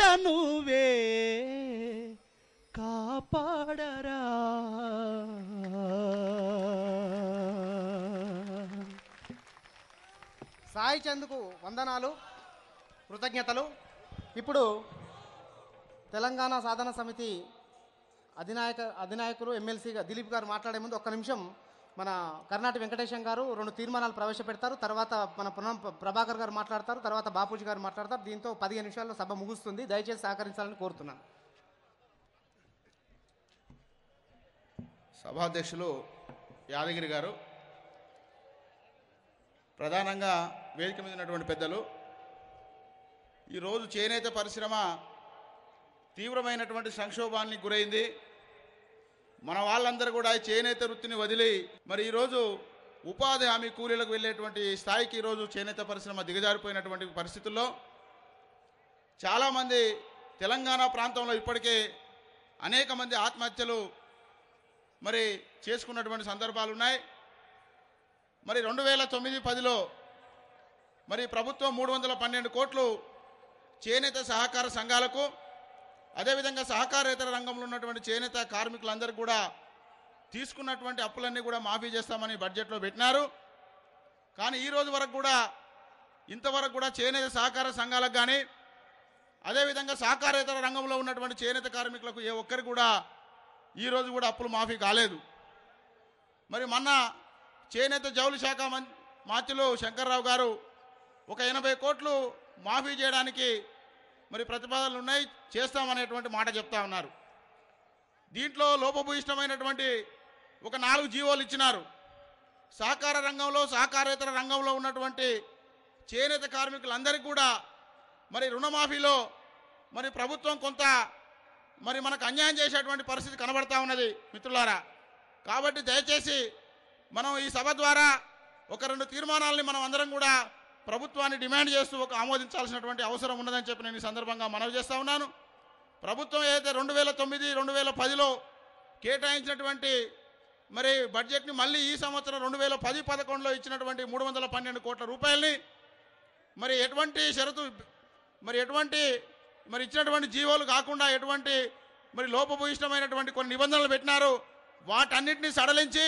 అండ నువ్వే కాపాడరా. సాయి చంద్కు వందనాలు, కృతజ్ఞతలు. ఇప్పుడు తెలంగాణ సాధన సమితి అధినాయకులు ఎమ్మెల్సీగా దిలీప్ గారు మాట్లాడే ముందు ఒక్క నిమిషం మన కర్ణాటి వెంకటేశం గారు 2 తీర్మానాలు ప్రవేశపెడతారు. తర్వాత మన ప్రభాకర్ గారు మాట్లాడతారు. తర్వాత బాపూజీ గారు మాట్లాడతారు. దీంతో 15 నిమిషాల్లో సభ ముగుస్తుంది. దయచేసి సహకరించాలని కోరుతున్నాను. సభాధ్యక్షులు యాదగిరి గారు, ప్రధానంగా వేదిక మీద ఉన్నటువంటి పెద్దలు, ఈరోజు చేనేత పరిశ్రమ తీవ్రమైనటువంటి సంక్షోభానికి గురైంది. మన వాళ్ళందరూ కూడా చేనేత వృత్తిని వదిలి మరి ఈరోజు ఉపాధి హామీ కూలీలకు వెళ్ళేటువంటి స్థాయికి ఈరోజు చేనేత పరిశ్రమ దిగజారిపోయినటువంటి పరిస్థితుల్లో చాలామంది తెలంగాణ ప్రాంతంలో ఇప్పటికే అనేక మంది ఆత్మహత్యలు మరి చేసుకున్నటువంటి సందర్భాలు ఉన్నాయి. మరి 2009-10లో మరి ప్రభుత్వం 312 కోట్లు చేనేత సహకార సంఘాలకు, అదేవిధంగా సహకారేతర రంగంలో ఉన్నటువంటి చేనేత కార్మికులందరికీ కూడా తీసుకున్నటువంటి అప్పులన్నీ కూడా మాఫీ చేస్తామని బడ్జెట్లో పెట్టినారు. కానీ ఈ రోజు వరకు కూడా ఇంతవరకు కూడా చేనేత సహకార సంఘాలకు కానీ అదేవిధంగా సహకారేతర రంగంలో ఉన్నటువంటి చేనేత కార్మికులకు ఏ ఒక్కరికి కూడా ఈరోజు కూడా అప్పులు మాఫీ కాలేదు. మరి మొన్న చేనేత జౌళి శాఖ మంత్రులు శంకర్రావు గారు ఒక 80 కోట్లు మాఫీ చేయడానికి మరి ప్రతిపాదనలు ఉన్నాయి, చేస్తామనేటువంటి మాట చెప్తా ఉన్నారు. దీంట్లో లోపభూయిష్టమైనటువంటి ఒక 4 జీవోలు ఇచ్చినారు. సహకార రంగంలో సహకారేతర రంగంలో ఉన్నటువంటి చేనేత కార్మికులందరికీ కూడా మరి రుణమాఫీలో మరి ప్రభుత్వం కొంత మరి మనకు అన్యాయం చేసేటువంటి పరిస్థితి కనబడతా ఉన్నది మిత్రులారా. కాబట్టి దయచేసి మనం ఈ సభ ద్వారా ఒక 2 తీర్మానాలని మనం అందరం కూడా ప్రభుత్వాన్ని డిమాండ్ చేస్తూ ఆమోదించాల్సినటువంటి అవసరం ఉన్నదని చెప్పి నేను ఈ సందర్భంగా మనవి చేస్తూ ఉన్నాను. ప్రభుత్వం ఏదైతే 2009-2010లో కేటాయించినటువంటి మరి బడ్జెట్ని మళ్ళీ ఈ సంవత్సరం 2010-11లో ఇచ్చినటువంటి 312 కోట్ల రూపాయలని మరి ఎటువంటి షరతు మరి ఇచ్చినటువంటి జీవోలు కాకుండా ఎటువంటి మరి లోపభూయిష్టమైనటువంటి కొన్ని నిబంధనలు పెట్టినారు. వాటన్నిటిని సడలించి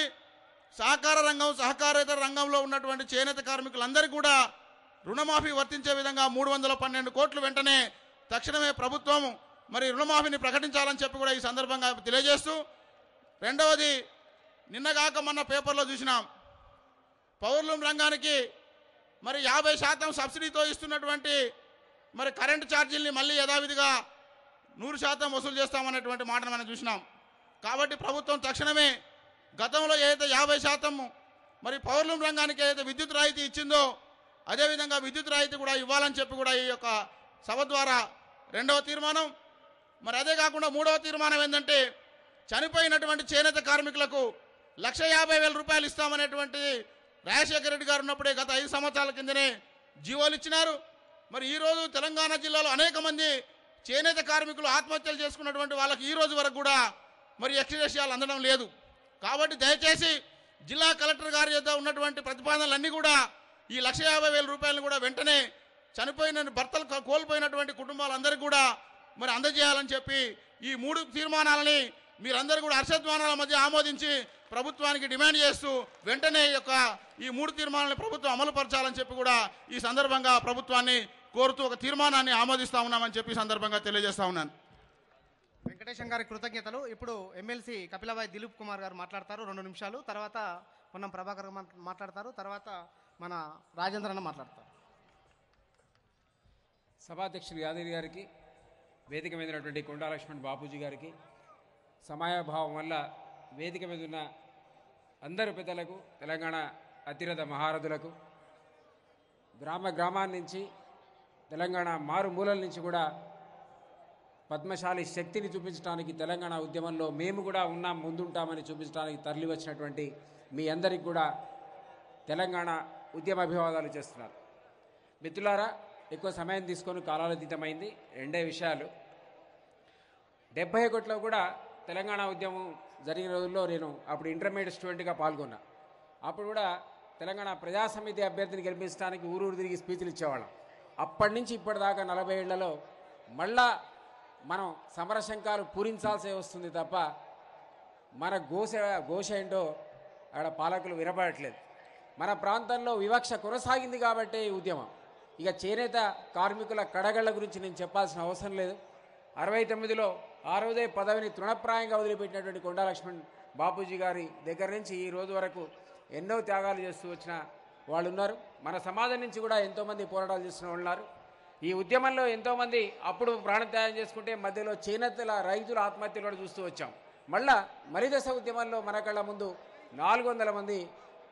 సహకార రంగం సహకారేతర రంగంలో ఉన్నటువంటి చేనేత కార్మికులందరికీ కూడా రుణమాఫీ వర్తించే విధంగా 312 కోట్లు వెంటనే తక్షణమే ప్రభుత్వం మరి రుణమాఫీని ప్రకటించాలని చెప్పి కూడా ఈ సందర్భంగా తెలియజేస్తూ, రెండవది నిన్నగాక మొన్న పేపర్లో చూసినాం, పౌర్లూమ్ రంగానికి మరి 50% సబ్సిడీతో ఇస్తున్నటువంటి మరి కరెంటు ఛార్జీల్ని మళ్ళీ యథావిధిగా 100% వసూలు చేస్తామనేటువంటి మాటను మనం చూసినాం. కాబట్టి ప్రభుత్వం తక్షణమే గతంలో ఏదైతే 50% మరి పౌర్లూమ్ రంగానికి ఏదైతే విద్యుత్ రాయితీ ఇచ్చిందో అదేవిధంగా విద్యుత్ రాయితీ కూడా ఇవ్వాలని చెప్పి కూడా ఈ యొక్క సభ ద్వారా రెండవ తీర్మానం. మరి అదే కాకుండా మూడవ తీర్మానం ఏంటంటే, చనిపోయినటువంటి చేనేత కార్మికులకు 1,50,000 రూపాయలు ఇస్తామనేటువంటిది రాజశేఖర రెడ్డి గారు ఉన్నప్పుడే గత 5 సంవత్సరాల కిందనే జీవోలు ఇచ్చినారు. మరి ఈరోజు తెలంగాణ జిల్లాలో అనేక మంది చేనేత కార్మికులు ఆత్మహత్యలు చేసుకున్నటువంటి వాళ్ళకి ఈ రోజు వరకు కూడా మరి ఎక్స్గ్రేషియాలు అందడం లేదు. కాబట్టి దయచేసి జిల్లా కలెక్టర్ గారి యొద్ద ఉన్నటువంటి ప్రతిపాదనలన్నీ కూడా ఈ 1,50,000 రూపాయలను కూడా వెంటనే చనిపోయిన భర్తలు కోల్పోయినటువంటి కుటుంబాలందరికీ కూడా మరి అందజేయాలని చెప్పి ఈ 3 తీర్మానాలని మీరందరూ కూడా హర్షధ్వానాల మధ్య ఆమోదించి ప్రభుత్వానికి డిమాండ్ చేస్తూ వెంటనే ఈ 3 తీర్మానాలను ప్రభుత్వం అమలుపరచాలని చెప్పి కూడా ఈ సందర్భంగా ప్రభుత్వాన్ని కోరుతూ ఒక తీర్మానాన్ని ఆమోదిస్తా ఉన్నామని చెప్పి సందర్భంగా తెలియజేస్తా ఉన్నాను. వెంకటేశం గారి కృతజ్ఞతలు. ఇప్పుడు ఎమ్మెల్సీ కపిలవాయి దిలీప్ కుమార్ గారు మాట్లాడతారు 2 నిమిషాలు. తర్వాత పొన్నం ప్రభాకర్ మాట్లాడతారు. తర్వాత మన రాజేంద్ర అన్న మాట్లాడతారు. సభాధ్యక్షులు యాదగిరి గారికి, వేదిక మీద ఉన్నటువంటి కొండా లక్ష్మణ్ బాపూజీ గారికి, సమయాభావం వల్ల వేదిక మీద ఉన్న అందరు పెద్దలకు, తెలంగాణ అతిరథ మహారథులకు, గ్రామాన్ని నుంచి తెలంగాణ మారుమూలల నుంచి కూడా పద్మశాలి శక్తిని చూపించడానికి తెలంగాణ ఉద్యమంలో మేము కూడా ఉన్నాం, ముందుంటామని చూపించడానికి తరలి వచ్చినటువంటి మీ అందరికీ కూడా తెలంగాణ ఉద్యమ అభివాదాలు చేస్తున్నారు. మిత్రులారా, ఎక్కువ సమయం తీసుకొని కాలాతీతమైంది. 2 విషయాలు. 71లో కూడా తెలంగాణ ఉద్యమం జరిగిన రోజుల్లో నేను అప్పుడు ఇంటర్మీడియట్ స్టూడెంట్గా పాల్గొన్నా. అప్పుడు కూడా తెలంగాణ ప్రజాసమితి అభ్యర్థిని గెలిపించడానికి ఊరూరు తిరిగి స్పీచ్లు ఇచ్చేవాళ్ళం. అప్పటి నుంచి ఇప్పటిదాకా 40 ఏళ్లలో మళ్ళా మనం సమరశంకాలు పూరించాల్సి వస్తుంది తప్ప మన ఘోష ఏంటో ఆడ పాలకులు వినపడట్లేదు. మన ప్రాంతంలో వివక్ష కొనసాగింది కాబట్టే ఈ ఉద్యమం. ఇక చేనేత కార్మికుల కడగళ్ల గురించి నేను చెప్పాల్సిన అవసరం లేదు. 69లో ఆ రోజే పదవిని తృణప్రాయంగా వదిలిపెట్టినటువంటి కొండా లక్ష్మణ్ బాపూజీ గారి దగ్గర నుంచి ఈ రోజు వరకు ఎన్నో త్యాగాలు చేస్తూ వచ్చిన వాళ్ళు ఉన్నారు. మన సమాజం నుంచి కూడా ఎంతోమంది పోరాటాలు చేస్తున్న వాళ్ళు ఉన్నారు. ఈ ఉద్యమంలో ఎంతోమంది అప్పుడు ప్రాణత్యాగం చేసుకుంటే మధ్యలో చేనేతల రైతుల ఆత్మహత్యలు కూడా చూస్తూ వచ్చాం. మళ్ళా మలిదశ ఉద్యమంలో మన కళ్ళ ముందు 400 మంది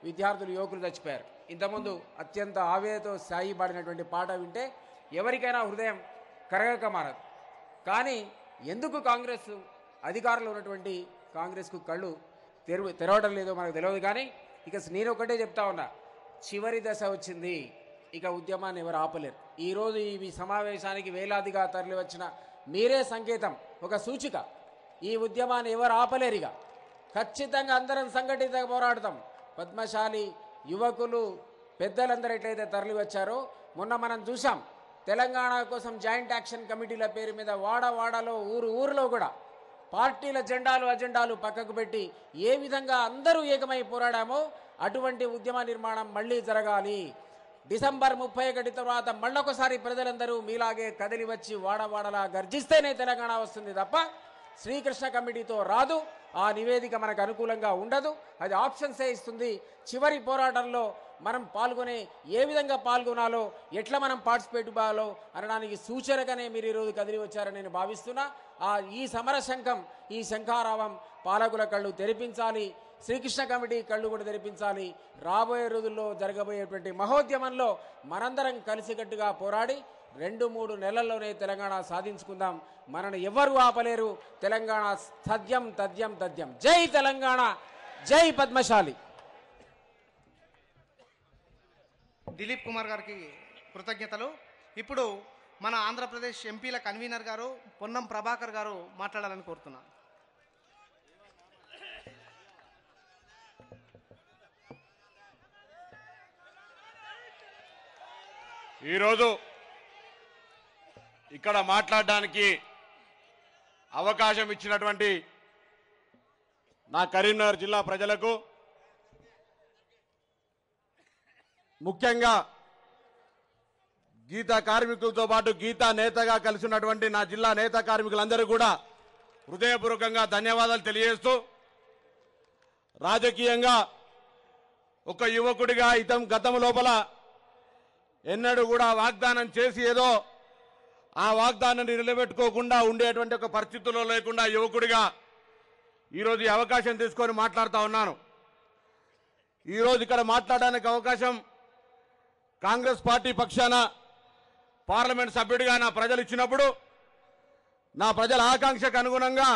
విద్యార్థులు యువకులు చచ్చిపోయారు. ఇంతకుముందు అత్యంత ఆవేదనతో సాగిపడినటువంటి పాట వింటే ఎవరికైనా హృదయం కరగక మారదు. కానీ ఎందుకు కాంగ్రెస్ అధికారంలో ఉన్నటువంటి కాంగ్రెస్కు కళ్ళు తెరవడం లేదో మనకు తెలియదు. కానీ ఇక నేను ఒకటే చెప్తా ఉన్నా, చివరి దశ వచ్చింది. ఇక ఉద్యమాన్ని ఎవరు ఆపలేరు. ఈరోజు ఈ సమావేశానికి వేలాదిగా తరలి వచ్చిన మీరే సంకేతం, ఒక సూచిక. ఈ ఉద్యమాన్ని ఎవరు ఆపలేరు. ఇక ఖచ్చితంగా అందరం సంఘటితంగా పోరాడతాం. పద్మశాలి యువకులు పెద్దలందరూ ఎట్లయితే తరలి వచ్చారో మొన్న మనం చూసాం. తెలంగాణ కోసం జాయింట్ యాక్షన్ కమిటీల పేరు మీద వాడవాడలో ఊరులో కూడా పార్టీల జెండాలు అజెండాలు పక్కకు పెట్టి ఏ విధంగా అందరూ ఏకమై పోరాడామో అటువంటి ఉద్యమ నిర్మాణం మళ్ళీ జరగాలి. డిసెంబర్ 31 తర్వాత మళ్ళొకసారి ప్రజలందరూ మీలాగే కదిలి వచ్చి వాడవాడలా గర్జిస్తేనే తెలంగాణ వస్తుంది తప్ప శ్రీకృష్ణ కమిటీతో రాదు. ఆ నివేదిక మనకు అనుకూలంగా ఉండదు. అది ఆప్షన్సే ఇస్తుంది. చివరి పోరాటంలో మనం ఏ విధంగా పాల్గొనాలో, ఎట్లా మనం పార్టిసిపేట్ ఇవ్వాలో అనడానికి సూచనగానే మీరు ఈరోజు కదిలి వచ్చారని నేను భావిస్తున్నా. ఈ సమరశంఖం, ఈ శంఖారావం పాలకుల కళ్ళు తెరిపించాలి. శ్రీకృష్ణ కమిటీ కళ్ళు కూడా తెరిపించాలి. రాబోయే రోజుల్లో జరగబోయేటువంటి మహోద్యమంలో మనందరం కలిసికట్టుగా పోరాడి 2-3 నెలల్లోనే తెలంగాణ సాధించుకుందాం. మనను ఎవరు ఆపలేరు. తెలంగాణ తథ్యం తథ్యం తథ్యం. జై తెలంగాణ, జై పద్మశాలి. దిలీప్ కుమార్ గారికి కృతజ్ఞతలు. ఇప్పుడు మన ఆంధ్రప్రదేశ్ ఎంపీల కన్వీనర్ గారు పొన్నం ప్రభాకర్ గారు మాట్లాడాలని కోరుతున్నాను. ఈరోజు ఇక్కడ మాట్లాడడానికి అవకాశం ఇచ్చినటువంటి నా కరీంనగర్ జిల్లా ప్రజలకు, ముఖ్యంగా గీతా కార్మికులతో పాటు గీతా నేతగా కలిసి ఉన్నటువంటి నా జిల్లా నేత కార్మికులందరూ కూడా హృదయపూర్వకంగా ధన్యవాదాలు తెలియజేస్తూ, రాజకీయంగా ఒక యువకుడిగా గతం లోపల ఎన్నడూ కూడా వాగ్దానం చేసి ఏదో ఆ వాగ్దానాన్ని నిలబెట్టుకోకుండా ఉండేటువంటి ఒక పరిస్థితుల్లో లేకుండా యువకుడిగా ఈరోజు ఈ అవకాశం తీసుకొని మాట్లాడుతూ ఉన్నాను. ఈరోజు ఇక్కడ మాట్లాడడానికి అవకాశం కాంగ్రెస్ పార్టీ పక్షాన పార్లమెంట్ సభ్యుడిగా నా ప్రజలు ఇచ్చినప్పుడు నా ప్రజల ఆకాంక్షకు అనుగుణంగా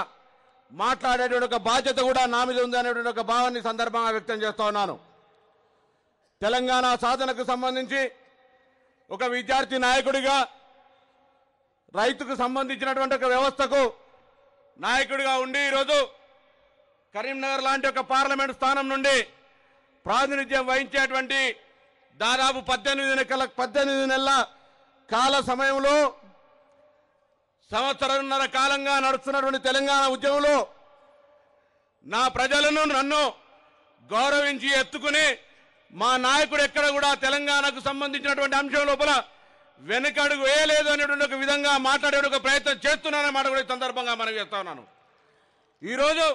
మాట్లాడేటువంటి ఒక బాధ్యత కూడా నా మీద ఉంది అనేటువంటి ఒక భావాన్ని సందర్భంగా వ్యక్తం చేస్తూ ఉన్నాను. తెలంగాణ సాధనకు సంబంధించి ఒక విద్యార్థి నాయకుడిగా, రైతుకు సంబంధించినటువంటి ఒక వ్యవస్థకు నాయకుడిగా ఉండి ఈరోజు కరీంనగర్ లాంటి ఒక పార్లమెంట్ స్థానం నుండి ప్రాతినిధ్యం వహించేటువంటి దాదాపు 18 నెలల కాల సమయంలో సంవత్సరంన్నర కాలంగా నడుస్తున్నటువంటి తెలంగాణ ఉద్యమంలో నా ప్రజలను నన్ను గౌరవించి ఎత్తుకుని మా నాయకుడు ఎక్కడ కూడా తెలంగాణకు సంబంధించినటువంటి అంశం లోపల వెనకడుగు వేయలేదు అనేటువంటి ఒక విధంగా మాట్లాడే ఒక ప్రయత్నం చేస్తున్నానని మాట కూడా ఈ సందర్భంగా మనం చేస్తా ఉన్నాను. ఈరోజు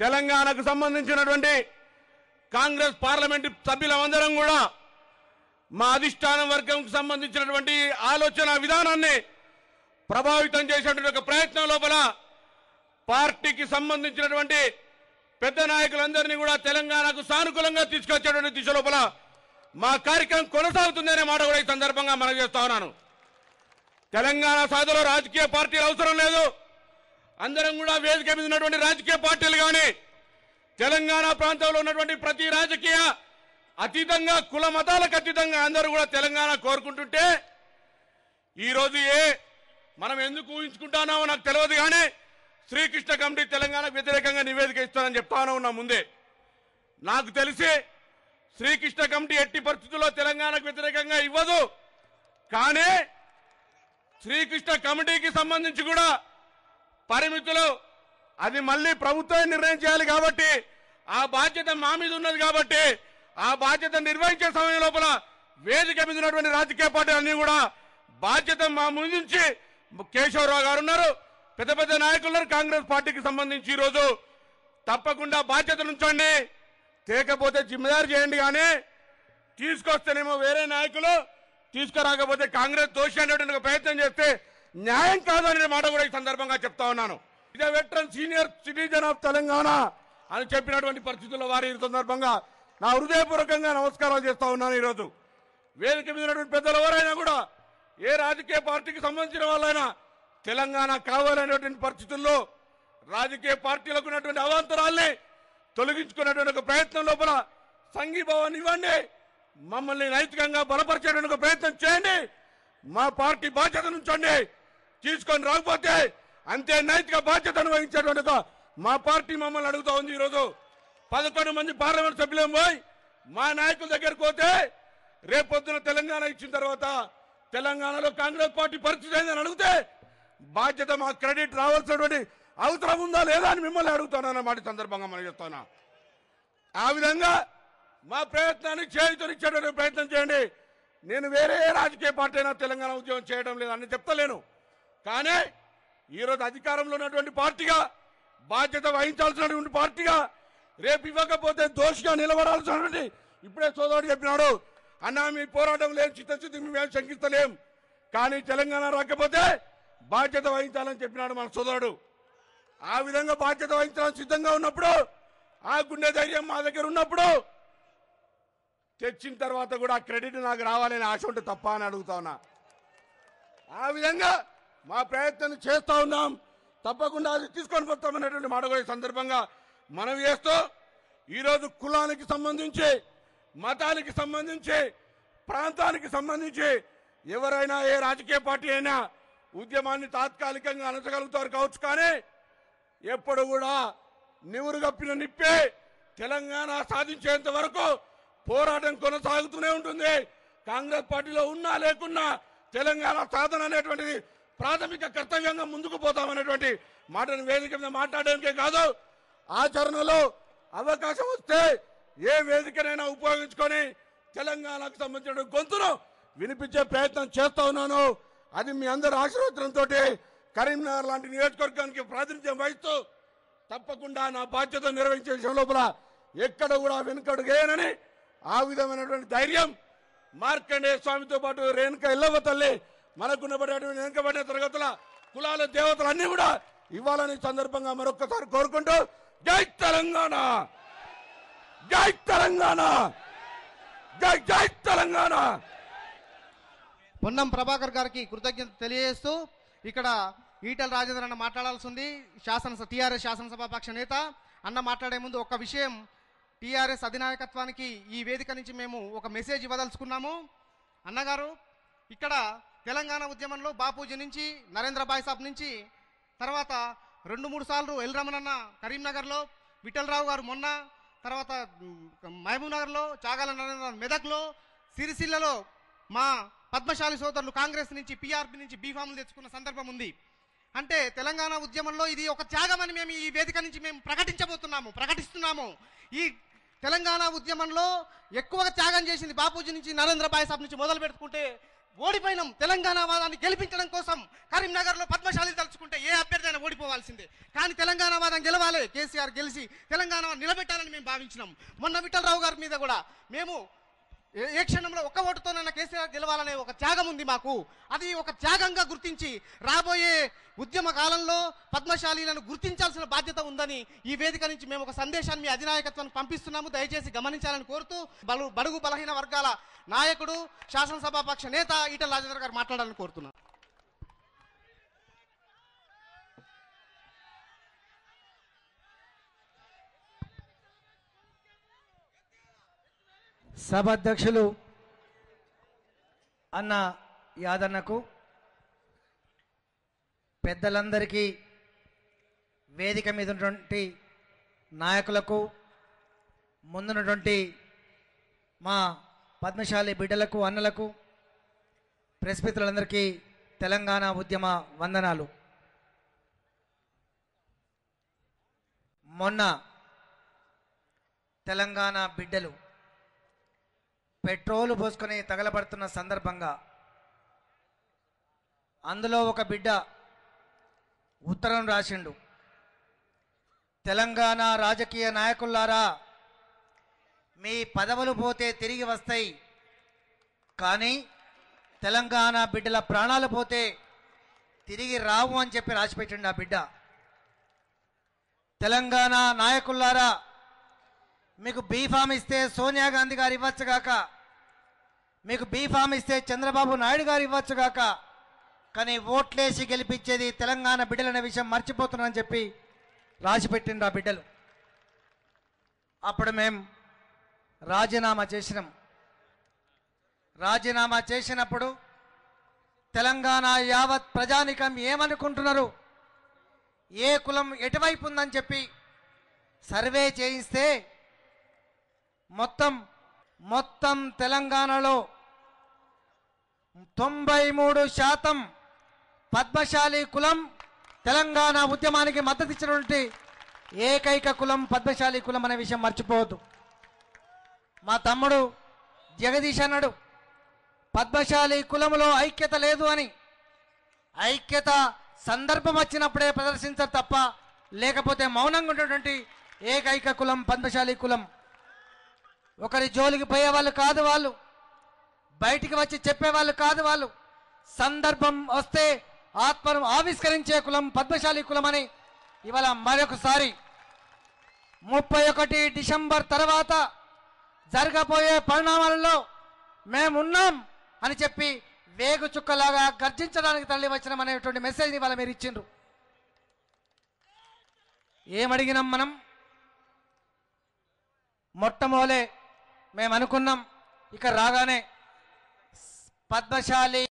తెలంగాణకు సంబంధించినటువంటి కాంగ్రెస్ పార్లమెంటు సభ్యులందరం కూడా మా అధిష్టానం వర్గంకు సంబంధించినటువంటి ఆలోచన విధానాన్ని ప్రభావితం చేసేటువంటి ఒక ప్రయత్నం లోపల పార్టీకి సంబంధించినటువంటి పెద్ద నాయకులందరినీ కూడా తెలంగాణకు సానుకూలంగా తీసుకొచ్చేటువంటి దిశ లోపల మా కార్యక్రమం కొనసాగుతుందనే మాట కూడా ఈ సందర్భంగా మనం చేస్తా ఉన్నాను. తెలంగాణ సాధనలో రాజకీయ పార్టీలు అవసరం లేదు. అందరం కూడా వేదిక మీద ఉన్నటువంటి రాజకీయ పార్టీలు కానీ తెలంగాణ ప్రాంతంలో ఉన్నటువంటి ప్రతి రాజకీయ అతీతంగా, కుల మతాలకు అతీతంగా అందరూ కూడా తెలంగాణ కోరుకుంటుంటే ఈరోజు మనం ఎందుకు ఊహించుకుంటున్నామో నాకు తెలియదు. కానీ శ్రీకృష్ణ కమిటీ తెలంగాణకు వ్యతిరేకంగా నివేదిక ఇస్తానని చెప్తానే ఉన్నా. ముందే నాకు తెలిసి శ్రీకృష్ణ కమిటీ ఎట్టి పరిస్థితుల్లో తెలంగాణకు వ్యతిరేకంగా ఇవ్వదు. కానీ శ్రీకృష్ణ కమిటీకి సంబంధించి కూడా పరిమితులు అది మళ్ళీ ప్రభుత్వం నిర్ణయం చేయాలి కాబట్టి ఆ బాధ్యత మా మీద ఉన్నది కాబట్టి ఆ బాధ్యత నిర్వహించే సమయం లోపల వేదిక మీద ఉన్నటువంటి రాజకీయ పార్టీలన్నీ కూడా బాధ్యత మా ముందుంచి కేశవరావు గారు ఉన్నారు, పెద్ద పెద్ద నాయకులు ఉన్నారు కాంగ్రెస్ పార్టీకి సంబంధించి ఈరోజు తప్పకుండా బాధ్యతలు ఉంచండి, తేకపోతే జిమ్మేదారు చేయండి. కానీ తీసుకొస్తేనేమో వేరే నాయకులు, తీసుకురాకపోతే కాంగ్రెస్ దోషి అనేటువంటి ప్రయత్నం చేస్తే న్యాయం కాదు అనే మాట కూడా ఈ సందర్భంగా చెప్తా ఉన్నాను. ఇదే veteran senior citizen of Telangana అని చెప్పినటువంటి పరిస్థితుల్లో వారి ఈ సందర్భంగా నా హృదయపూర్వకంగా నమస్కారాలు చేస్తా ఉన్నాను. ఈరోజు వేదిక మీద ఉన్నటువంటి పెద్దలు ఎవరైనా కూడా ఏ రాజకీయ పార్టీకి సంబంధించిన వాళ్ళైనా తెలంగాణ కావాలనేటువంటి పరిస్థితుల్లో రాజకీయ పార్టీలకు ఉన్నటువంటి అవాంతరాల్ని తొలగించుకునేటువంటి ఒక ప్రయత్నం లోపల సంఘీభావాన్ని ఇవ్వండి, మమ్మల్ని నైతికంగా బలపరిచేటువంటి ఒక ప్రయత్నం చేయండి, మా పార్టీ బాధ్యతను ఉంచండి. తీసుకొని రాకపోతే అంతే నైతిక బాధ్యతను వహించేటువంటి మా పార్టీ మమ్మల్ని అడుగుతా ఉంది. ఈరోజు 11 మంది పార్లమెంట్ సభ్యులం పోయి మా నాయకుల దగ్గరకు పోతే రేపొద్దున తెలంగాణ ఇచ్చిన తర్వాత తెలంగాణలో కాంగ్రెస్ పార్టీ పరిస్థితి ఏందని అడిగితే బాధ్యత మా క్రెడిట్ రావాల్సినటువంటి అవసరం ఉందా లేదా అని మిమ్మల్ని అడుగుతానన్న మాట సందర్భంగా మనం చెప్తున్నా. ఆ విధంగా మా ప్రయత్నాన్ని చేయుతనిచ్చేటువంటి ప్రయత్నం చేయండి. నేను వేరే రాజకీయ పార్టీ అయినా తెలంగాణ ఉద్యమం చేయడం లేదని చెప్తలేను, కానీ ఈరోజు అధికారంలో ఉన్నటువంటి పార్టీగా బాధ్యత వహించాల్సినటువంటి పార్టీగా రేపు ఇవ్వకపోతే దోషిగా నిలబడాల్సినటువంటి ఇప్పుడే సోదరుడు చెప్పినాడు, అన్నా మీ పోరాటం లేని చిత్తశుద్ధి మేము శంకిస్తలేం, కానీ తెలంగాణ రాకపోతే బాధ్యత వహించాలని చెప్పినాడు మన సోదరుడు. ఆ విధంగా బాధ్యత వహించాలని సిద్ధంగా ఉన్నప్పుడు ఆ గుండె ధైర్యం మా దగ్గర ఉన్నప్పుడు తెచ్చిన తర్వాత కూడా క్రెడిట్ నాకు రావాలని ఆశ ఉంటే తప్ప అని అడుగుతా ఉన్నా. ఆ విధంగా మా ప్రయత్నం చేస్తూ ఉన్నాం, తప్పకుండా అది తీసుకొని పోతామనేటువంటి మాట కూడా ఈ సందర్భంగా మనం చేస్తూ ఈరోజు కులానికి సంబంధించి, మతానికి సంబంధించి, ప్రాంతానికి సంబంధించి ఎవరైనా ఏ రాజకీయ పార్టీ అయినా ఉద్యమాన్ని తాత్కాలికంగా అణచగలుగుతారు కావచ్చు, కానీ ఎప్పుడు కూడా నివురుగప్పిన నిప్పే తెలంగాణ సాధించేంత వరకు పోరాటం కొనసాగుతూనే ఉంటుంది. కాంగ్రెస్ పార్టీలో ఉన్నా లేకున్నా తెలంగాణ సాధన అనేటువంటిది ప్రాథమిక కర్తవ్యంగా ముందుకు పోతామనేటువంటి మాటను వేదిక మీద మాట్లాడడానికే కాదు, ఆచరణలో అవకాశం వస్తే ఏ వేదికనైనా ఉపయోగించుకొని తెలంగాణకు సంబంధించిన గొంతును వినిపించే ప్రయత్నం చేస్తా ఉన్నాను. అది మీ అందరి ఆశీర్వాదంతో కరీంనగర్ లాంటి నియోజకవర్గానికి ప్రాతినిధ్యం వహిస్తూ తప్పకుండా నా బాధ్యత నిర్వహించే విషయం లోపల ఎక్కడ కూడా వెనుకడుగేనని ఆ విధమైనటువంటి ధైర్యం మార్కండేయ స్వామితో పాటు రేణుక ఎల్లవ్వ తల్లి మనకున్నబడేటువంటి వెనుకబడిన తరగతుల కులాల దేవతలు అన్ని కూడా ఇవ్వాలని సందర్భంగా మరొక్కసారి కోరుకుంటూ జై తెలంగాణ, జై తెలంగాణ, జై జై తెలంగాణ. పొన్నం ప్రభాకర్ గారికి కృతజ్ఞత తెలియజేస్తూ ఇక్కడ ఈటల రాజేంద్ర అన్న మాట్లాడాల్సి ఉంది. టీఆర్ఎస్ శాసనసభాపక్ష నేత అన్న మాట్లాడే ముందు ఒక విషయం, టీఆర్ఎస్ అధినాయకత్వానికి ఈ వేదిక నుంచి మేము ఒక మెసేజ్ ఇవ్వదలుచుకున్నాము. అన్నగారు ఇక్కడ తెలంగాణ ఉద్యమంలో బాపూజీ నుంచి, నరేంద్ర భాయ్ సాబ్ నుంచి, తర్వాత 2-3 సార్లు ఎల్ రమణన్న కరీంనగర్లో, విఠలరావు గారు మొన్న, తర్వాత మహబూబ్ నగర్లో, చాగాల నరేంద్ర మెదక్లో, సిరిసిల్లలో మా పద్మశాలి సోదరులు కాంగ్రెస్ నుంచి, పీఆర్పీ నుంచి బీఫాములు తెచ్చుకున్న సందర్భం ఉంది. అంటే తెలంగాణ ఉద్యమంలో ఇది ఒక త్యాగం అని మేము ఈ వేదిక నుంచి మేము ప్రకటిస్తున్నాము. ఈ తెలంగాణ ఉద్యమంలో ఎక్కువగా త్యాగం చేసింది బాపూజీ నుంచి, నరేంద్ర భాయ్ సాబ్ నుంచి మొదలు పెట్టుకుంటే ఓడిపోయినాం. తెలంగాణ వాదాన్ని గెలిపించడం కోసం కరీంనగర్లో పద్మశాలి తలుచుకుంటే ఏ అభ్యర్థి అయినా ఓడిపోవాల్సిందే, కానీ తెలంగాణ వాదం గెలవాలి, కేసీఆర్ గెలిచి తెలంగాణ నిలబెట్టాలని మేము భావించినాం. మొన్న విఠలరావు గారి మీద కూడా మేము ఏ క్షణంలో ఒక్క ఓటుతోనైనా కేసీఆర్ గెలవాలనే ఒక త్యాగం ఉంది మాకు. అది ఒక త్యాగంగా గుర్తించి రాబోయే ఉద్యమ కాలంలో పద్మశాలీలను గుర్తించాల్సిన బాధ్యత ఉందని ఈ వేదిక నుంచి మేము ఒక సందేశాన్ని మీ అధినాయకత్వానికి పంపిస్తున్నాము. దయచేసి గమనించాలని కోరుతూ బడుగు బలహీన వర్గాల నాయకుడు శాసనసభాపక్ష నేత ఈటల రాజేంద్ర గారు మాట్లాడాలని కోరుతున్నాను. సభాధ్యక్షులు అన్న యాదన్నకు, పెద్దలందరికీ, వేదిక మీద ఉన్నటువంటి నాయకులకు, ముందున్నటువంటి మా పద్మశాలి బిడ్డలకు, అన్నలకు, ప్రెస్ మిత్రులందరికీ తెలంగాణ ఉద్యమ వందనాలు. మొన్న తెలంగాణ బిడ్డలు పెట్రోలు పోసుకొని తగలబడుతున్న సందర్భంగా అందులో ఒక బిడ్డ ఉత్తరం రాసిండు. తెలంగాణ రాజకీయ నాయకులారా, మీ పదవులు పోతే తిరిగి వస్తాయి, కానీ తెలంగాణ బిడ్డల ప్రాణాలు పోతే తిరిగి రావు అని చెప్పి రాసిపెట్టిండు ఆ బిడ్డ. తెలంగాణ నాయకులారా, మీకు బీఫామ్ ఇస్తే సోనియా గాంధీ గారు ఇవ్వచ్చుగాక, మీకు బీఫామ్ ఇస్తే చంద్రబాబు నాయుడు గారు ఇవ్వచ్చుగాక, కానీ ఓట్లేసి గెలిపించేది తెలంగాణ బిడ్డలనే విషయం మర్చిపోతున్నారని చెప్పి రాసిపెట్టిండ్రు ఆ బిడ్డలు. అప్పుడు మేము రాజీనామా చేసినాం. రాజీనామా చేసినప్పుడు తెలంగాణ యావత్ ప్రజానికం ఏమనుకుంటున్నారు, ఏ కులం ఎటువైపు ఉందని చెప్పి సర్వే చేయిస్తే మొత్తం తెలంగాణలో 93% పద్మశాలి కులం తెలంగాణ ఉద్యమానికి మద్దతు ఇచ్చినటువంటి ఏకైక కులం పద్మశాలి కులం అనే విషయం మర్చిపోవద్దు. మా తమ్ముడు జగదీష్ అన్నాడు, పద్మశాలి కులంలో ఐక్యత లేదు అని. ఐక్యత సందర్భం వచ్చినప్పుడే ప్రదర్శించరు తప్ప లేకపోతే మౌనంగా ఉన్నటువంటి ఏకైక కులం పద్మశాలి కులం. ఒకరి జోలికి పోయేవాళ్ళు కాదు వాళ్ళు, బయటికి వచ్చి చెప్పేవాళ్ళు కాదు వాళ్ళు. సందర్భం వస్తే ఆత్మను ఆవిష్కరించే కులం పద్మశాలి కులం అని ఇవాళ మరొకసారి 31 డిసెంబర్ తర్వాత జరగబోయే పరిణామాలలో మేమున్నాం అని చెప్పి వేగు చుక్కలాగా గర్జించడానికి తరలి వచ్చినాం అనేటువంటి మెసేజ్ని ఇవాళ మీరు ఇచ్చిండ్రు. ఏమడిగినాం మనం? మొట్టమొదలే మేము అనుకున్నాం, ఇక రాగానే పద్మశాలి